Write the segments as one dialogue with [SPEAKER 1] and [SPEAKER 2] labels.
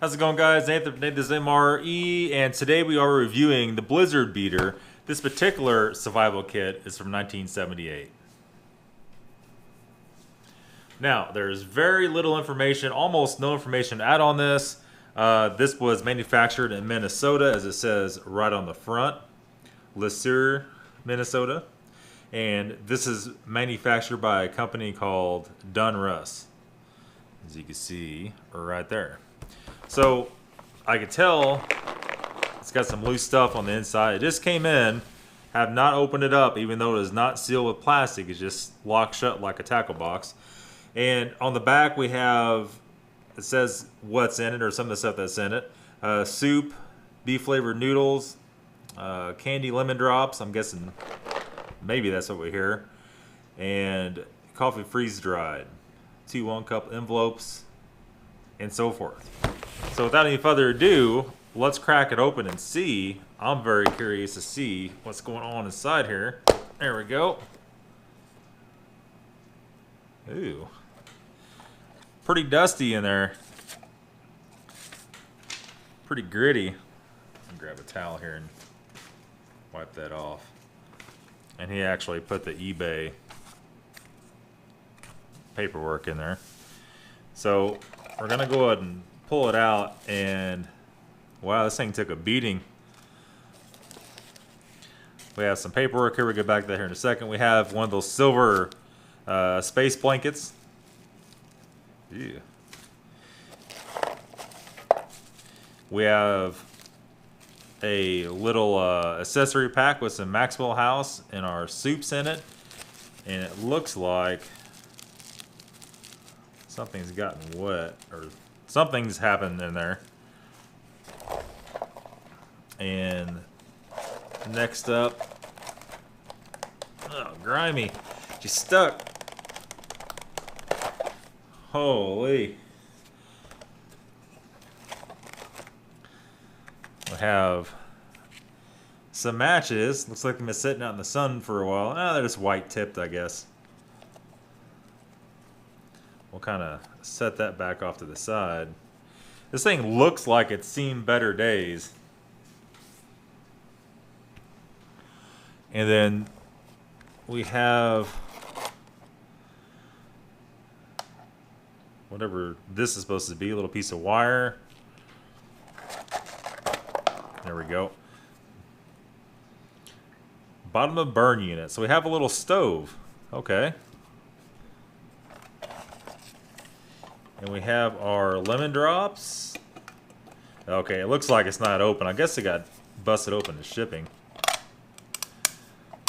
[SPEAKER 1] How's it going, guys? Nathan from Nathan's MRE, and today we are reviewing the Blizzard Beater. This particular survival kit is from 1978. Now, there's very little information, almost no information to add on this. This was manufactured in Minnesota, as it says right on the front. Le Sueur, Minnesota. And this is manufactured by a company called Dunruss, as you can see right there. So I could tell it's got some loose stuff on the inside. It just came in, have not opened it up, even though it is not sealed with plastic. It's just locked shut like a tackle box. And on the back we have, it says what's in it or some of the stuff that's in it. Soup, beef flavored noodles, candy lemon drops, I'm guessing maybe that's what we hear, and coffee freeze dried, 2 1-cup envelopes, and so forth. So without any further ado, let's crack it open and see. I'm very curious to see what's going on inside here. There we go. Ooh. Pretty dusty in there. Pretty gritty. I'll grab a towel here and wipe that off. And he actually put the eBay paperwork in there. So we're gonna go ahead and pull it out, and wow, this thing took a beating. We have some paperwork here. We'll get back to that here in a second. We have one of those silver space blankets. Ew. We have a little accessory pack with some Maxwell House and our soups in it, and it looks like something's gotten wet or something's happened in there. And next up, oh, grimy, she's stuck. Holy. We have some matches. Looks like they've been sitting out in the sun for a while. Ah, they're just white tipped, I guess. We'll kind of set that back off to the side. This thing looks like it's seen better days. And then we have whatever this is supposed to be, a little piece of wire. There we go. Bottom of burn unit. So we have a little stove. Okay. And we have our lemon drops. Okay, it looks like it's not open. I guess it got busted open to shipping.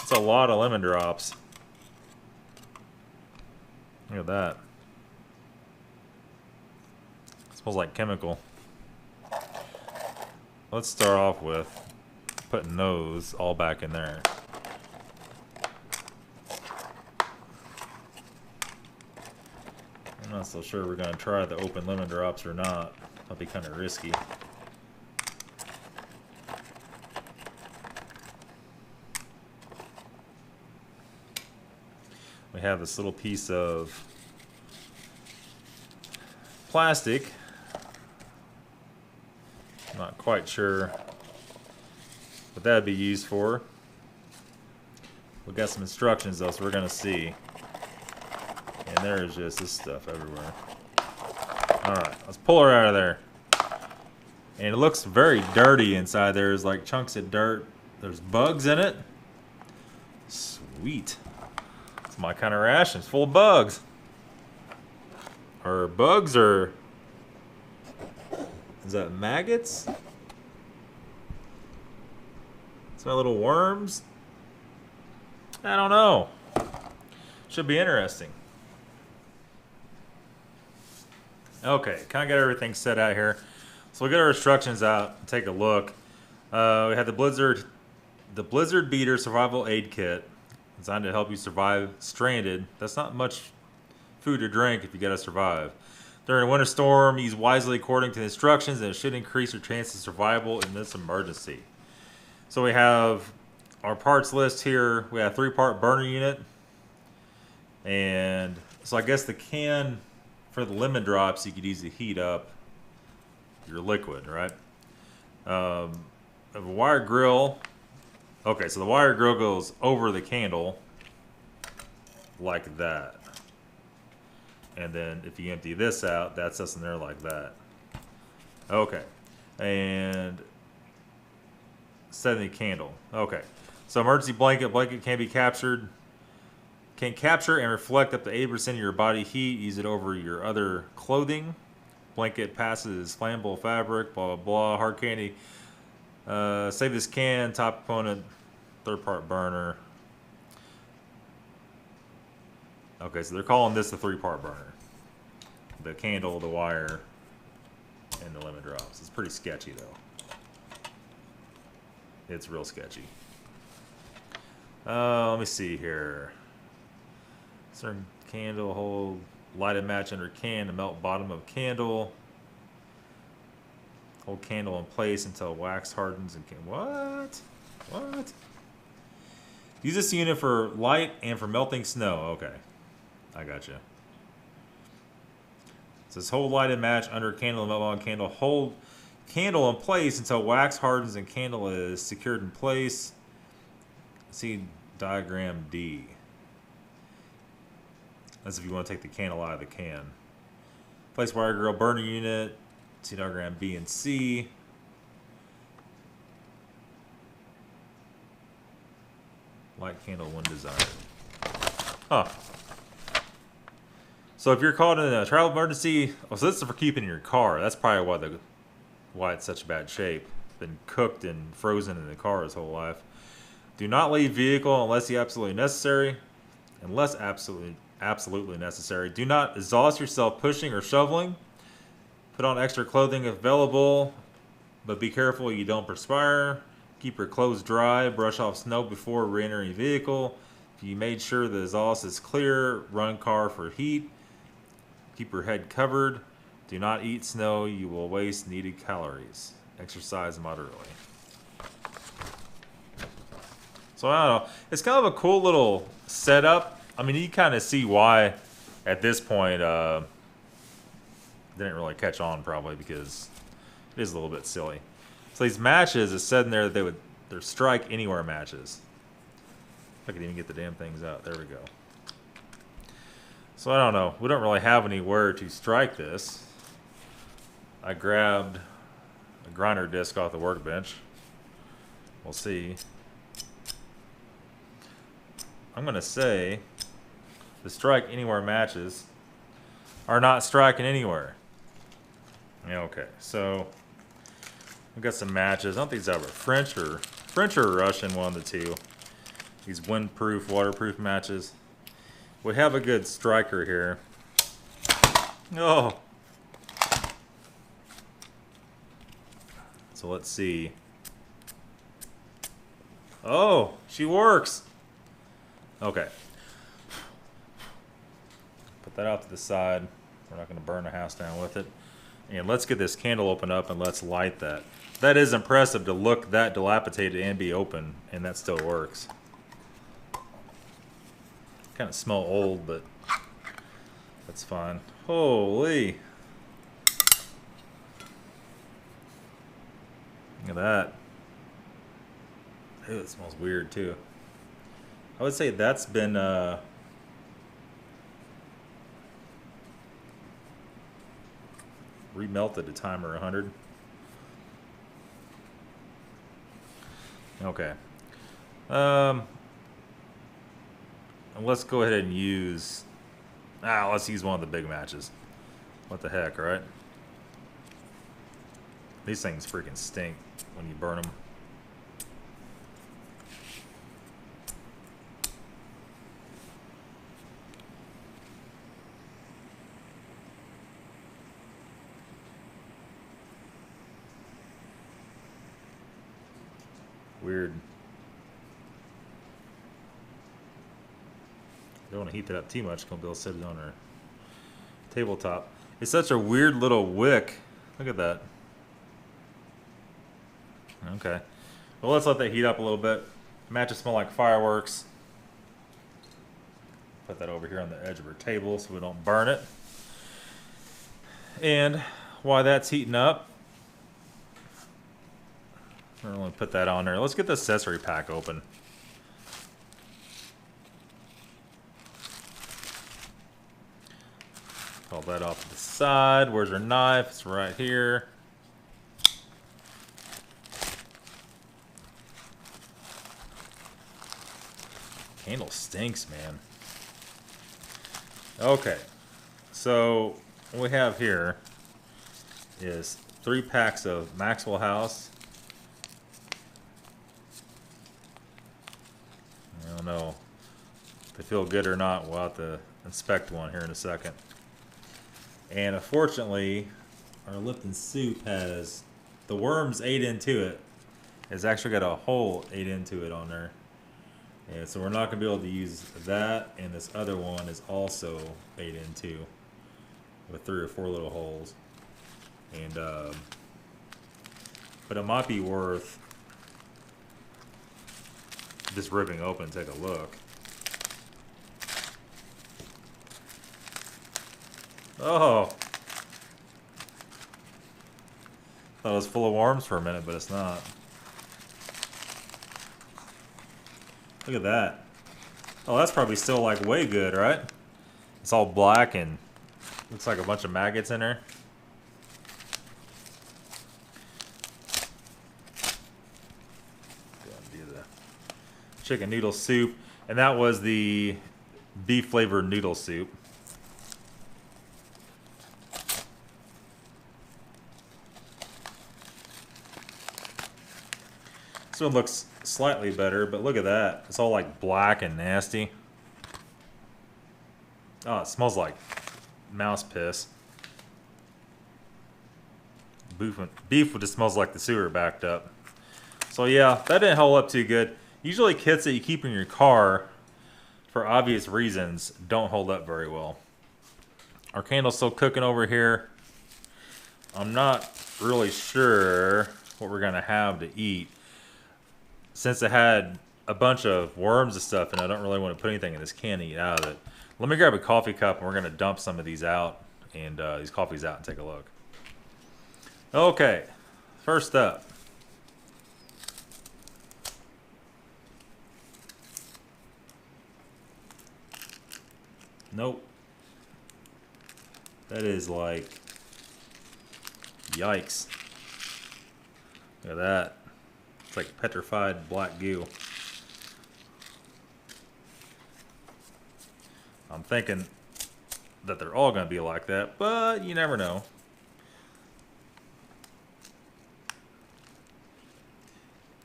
[SPEAKER 1] It's a lot of lemon drops. Look at that. It smells like chemical. Let's start off with putting those all back in there. I'm not so sure we're going to try the open lemon drops or not. That'll be kind of risky. We have this little piece of plastic. I'm not quite sure what that would be used for. We've got some instructions though, so we're going to see. And there's just this stuff everywhere. Alright, let's pull her out of there. And it looks very dirty inside. There's like chunks of dirt. There's bugs in it. Sweet. It's my kind of ration. It's full of bugs. Are bugs or... is that maggots? Smell little worms? I don't know. Should be interesting. Okay, kind of got everything set out here. So we'll get our instructions out and take a look. We have the Blizzard Beater Survival Aid Kit, designed to help you survive stranded. That's not much food or drink if you gotta survive. During a winter storm, use wisely according to the instructions, and it should increase your chance of survival in this emergency. So we have our parts list here. We have 3-part burner unit. And so I guess the can for the lemon drops you could easily heat up your liquid, right? A wire grill. Okay, so the wire grill goes over the candle like that. And then if you empty this out, that sits in there like that. Okay. And setting the candle. Okay. So emergency blanket. Blanket can be captured. Can capture and reflect up to 80% of your body heat. Use it over your other clothing. Blanket passes flammable fabric. Blah, blah, blah. Hard candy. Save this can. Top component. Third part burner. Okay, so they're calling this the 3-part burner. The candle, the wire, and the lemon drops. It's pretty sketchy, though. It's real sketchy. Let me see here. Certain candle, hold lighted match under can to melt bottom of candle. Hold candle in place until wax hardens and can. What? What? Use this unit for light and for melting snow. Okay. I gotcha. It says hold lighted match under candle and melt on candle. Hold candle in place until wax hardens and candle is secured in place. See diagram D. That's if you want to take the candle out of the can. Place wire grill burner unit. See diagram B and C. Light candle when desired. Huh. So if you're caught in a travel emergency, oh, so this is for keeping in your car. That's probably why it's such bad shape. Been cooked and frozen in the car his whole life. Do not leave vehicle unless absolutely necessary. Unless absolutely necessary. Do not exhaust yourself pushing or shoveling. Put on extra clothing if available, but be careful you don't perspire. Keep your clothes dry. Brush off snow before re-entering vehicle. If you made sure the exhaust is clear, run car for heat. Keep your head covered. Do not eat snow. You will waste needed calories. Exercise moderately. So I don't know. It's kind of a cool little setup. I mean, you kind of see why at this point didn't really catch on probably because it is a little bit silly. So these matches, it said in there that they're strike anywhere matches. If I could even get the damn things out. There we go. So I don't know. We don't really have anywhere to strike this. I grabbed a grinder disc off the workbench. We'll see. I'm going to say the strike anywhere matches are not striking anywhere. Yeah, okay. So we've got some matches. I don't think these are French or Russian, one of the two. These windproof, waterproof matches. We have a good striker here. Oh. So let's see. Oh, she works. Okay. Put that out to the side. We're not going to burn the house down with it. And let's get this candle open up and let's light that. That is impressive to look that dilapidated and be open, and that still works. Kind of smell old, but that's fine. Holy. Look at that. Ew, it smells weird too. I would say that's been remelted to timer 100. Okay. Let's go ahead and use... let's use one of the big matches. What the heck, right? These things freaking stink when you burn them. Weird. Don't want to heat that up too much. Gonna be able to set it on our tabletop. It's such a weird little wick. Look at that. Okay. Well, let's let that heat up a little bit. Matches smell like fireworks. Put that over here on the edge of our table so we don't burn it. And while that's heating up, I'm going to put that on there. Let's get the accessory pack open. Pull that off to the side. Where's our knife? It's right here. Candle stinks, man. Okay. So, what we have here is 3 packs of Maxwell House. I don't know if they feel good or not. We'll have to inspect one here in a second. And unfortunately, our Lipton soup has the worms ate into it. It's actually got a hole ate into it on there. And so we're not going to be able to use that. And this other one is also ate into with 3 or 4 little holes. And but it might be worth just ripping open and take a look. Oh, thought it was full of worms for a minute, but it's not. Look at that. Oh, that's probably still like way good, right? It's all black and looks like a bunch of maggots in there. Do the chicken noodle soup, and that was the beef flavored noodle soup. This one looks slightly better, but look at that. It's all like black and nasty. Oh, it smells like mouse piss. Beef just smells like the sewer backed up. So yeah, that didn't hold up too good. Usually kits that you keep in your car, for obvious reasons, don't hold up very well. Our candle's still cooking over here. I'm not really sure what we're gonna have to eat. Since it had a bunch of worms and stuff, and I don't really want to put anything in this can to eat out of it. Let me grab a coffee cup, and we're going to dump some of these out, and these coffees out, and take a look. Okay, first up. Nope. That is like, yikes. Look at that. It's like petrified black goo. I'm thinking that they're all going to be like that, but you never know.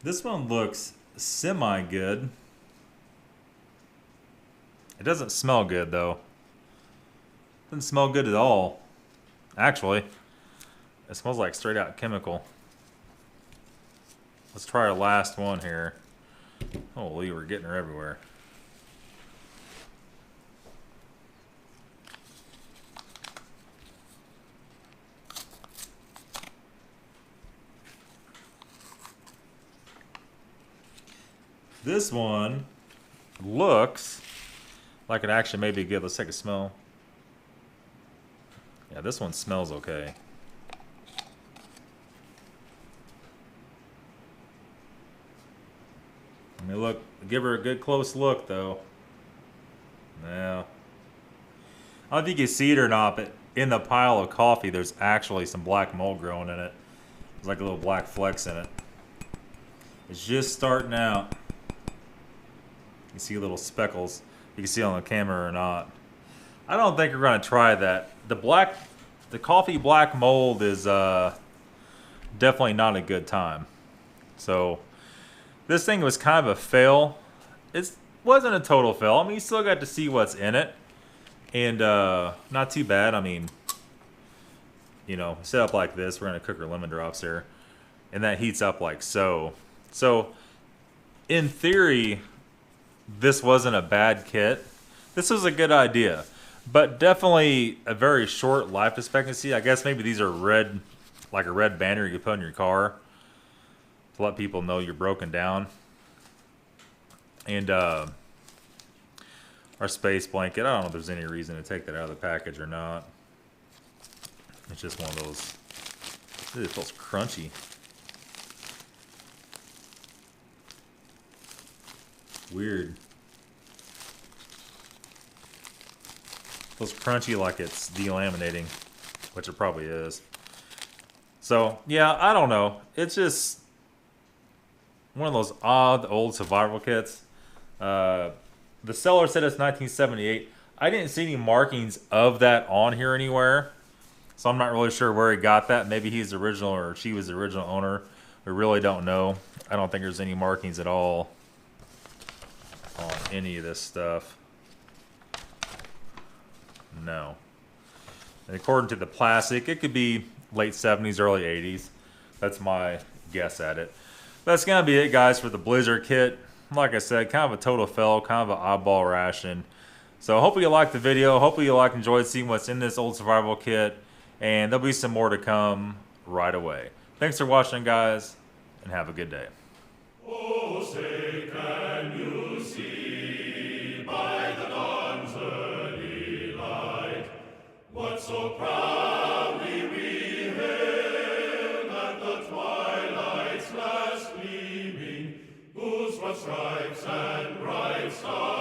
[SPEAKER 1] This one looks semi-good. It doesn't smell good, though. Doesn't smell good at all. Actually, it smells like straight out chemical. Let's try our last one here. Holy, we're getting her everywhere. This one looks like it actually may be good. Let's take a smell. Yeah, this one smells okay. I mean, look, give her a good close look, though. Yeah. I don't know if you can see it or not, but in the pile of coffee, there's actually some black mold growing in it. There's like a little black flecks in it. It's just starting out. You can see little speckles. You can see on the camera or not. I don't think we're going to try that. The coffee black mold is definitely not a good time. So this thing was kind of a fail. It wasn't a total fail. I mean, you still got to see what's in it. And not too bad. I mean, you know, set up like this. We're going to cook our lemon drops here. And that heats up like so. So, in theory, this wasn't a bad kit. This was a good idea. But definitely a very short life expectancy. I guess maybe these are red, like a red banner you could put in your car to let people know you're broken down. And our space blanket, I don't know if there's any reason to take that out of the package or not. It's just one of those, it feels crunchy. Weird. Feels crunchy like it's delaminating, which it probably is. So, yeah, I don't know. It's just one of those odd old survival kits. The seller said it's 1978. I didn't see any markings of that on here anywhere. So I'm not really sure where he got that. Maybe he's the original or she was the original owner. We really don't know. I don't think there's any markings at all on any of this stuff. No. And according to the plastic, it could be late 70s, early 80s. That's my guess at it. That's going to be it, guys, for the Blizzard kit. Like I said, kind of a total fail, kind of an oddball ration. So hopefully you liked the video. Hopefully you enjoyed seeing what's in this old survival kit. And there'll be some more to come right away. Thanks for watching, guys, and have a good day.
[SPEAKER 2] Oh, say, can you see by the dawn's early light what so proudly we hailed at the twilight's last gleaming, whose broad stripes and bright stars